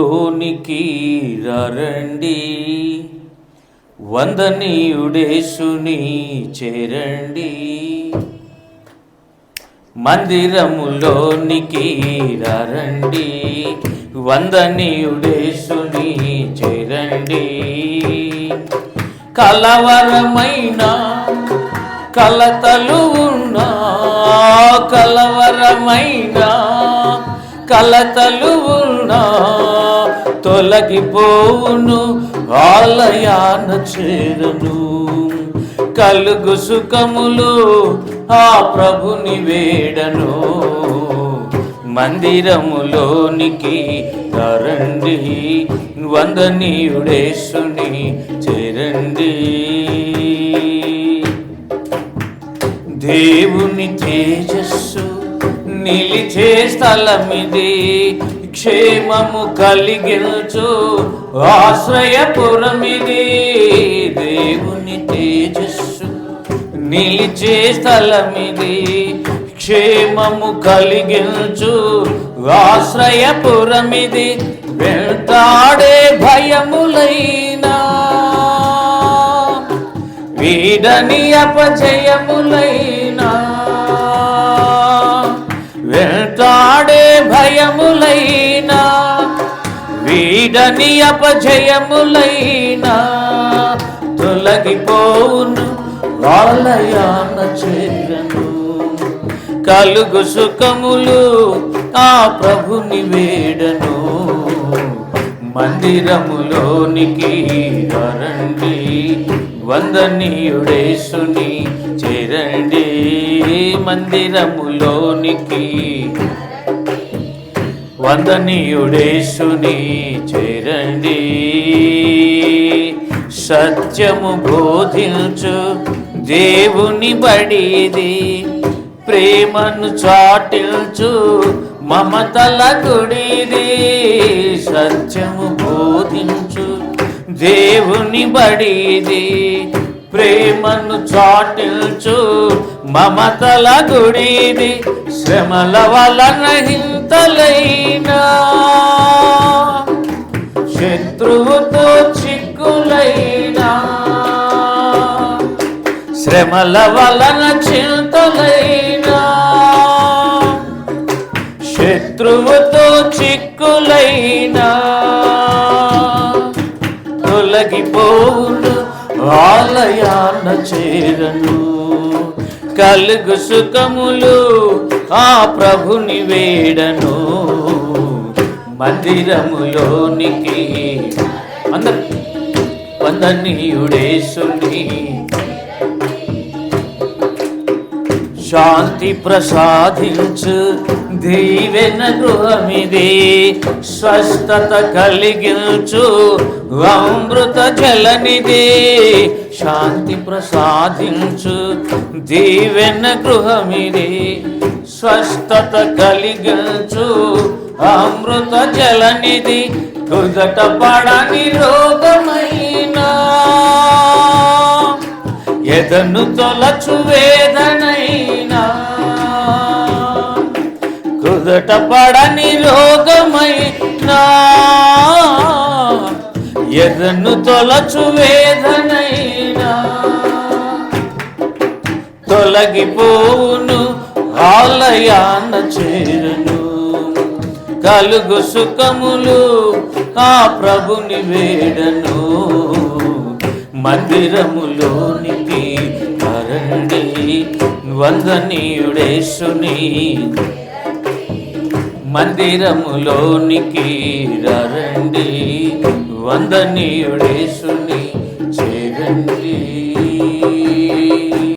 లోనికి రండి, వందనీయుడేసుని చేరండి. మందిరములోనికి రండి, వందనీయుడేసుని చేరండి. కలవరమైన కలతలు ఉన్నా, కలవరమైన కలతలు ఉన్నా తొలగిపోవును, ఆలయాన చేరను. కలుగు సుఖములు ఆ ప్రభుని వేడను. మందిరములోనికి రండి, వందనీయుడేసుని చేరండి. దేవుని తేజస్సు నిలిచే స్థలమిది, క్షేమము కలిగించు ఆశ్రయపురమిది. దేవుని తేజస్సు నిలిచే స్థలమిది, క్షేమము కలిగించు ఆశ్రయపురమిది. వెళ్తాడే భయములైనా, వీడని అపజయములైనా, వెళ్తాడే భయములైనా, వీడని అపజయములైనా తొలగిపోవును, ఆలయాన చేరను. కలుగు సుఖములు ఆ ప్రభుని వేడను. మందిరములోనికి రండి, వందనీయుడేసుని చేరండి. మందిరములోనికి వందనీయుడేసుని చేరండి. సత్యము బోధించు దేవుని బడిది, ప్రేమను చాటించు మమతల గుడిది. సత్యము బోధించు దేవుని బడిది, ప్రేమను చాటించు మమతల గుడిది. శ్రమల వలన హింతలైనా, శత్రువుతో చిక్కులైనా, శ్రమల వలన చింతలైనా, శత్రువుతో చిక్కులైనా తొలగిపోవును, ఆలయాన చేరను. కలుగు సుఖములు ఆ ప్రభుని వేడను. మందిరములోనికి వందనీయుడేసుని శాంతి ప్రసాదించు దీవెన గృహమిది, స్వస్థత కలిగించు అమృత జలనిది. శాంతి ప్రసాదించు దీవెన గృహమిది, స్వస్థత కలిగించు అమృత జలనిది. కుదట పడని రోగమైనా, ఎదను తొలచు వేదనైనా, కుదట పడని రోగమైనా, ఎదను తొలచు వేదనైనా తొలగిపోవును, ఆలయాన చేరను. కలుగు సుఖములు ఆ ప్రభుని వేడను. మందిరములోనికి రండి, వందనీయుడేసుని. మందిరములోనికి రండి, వందనీయుడేసుని చేరండి.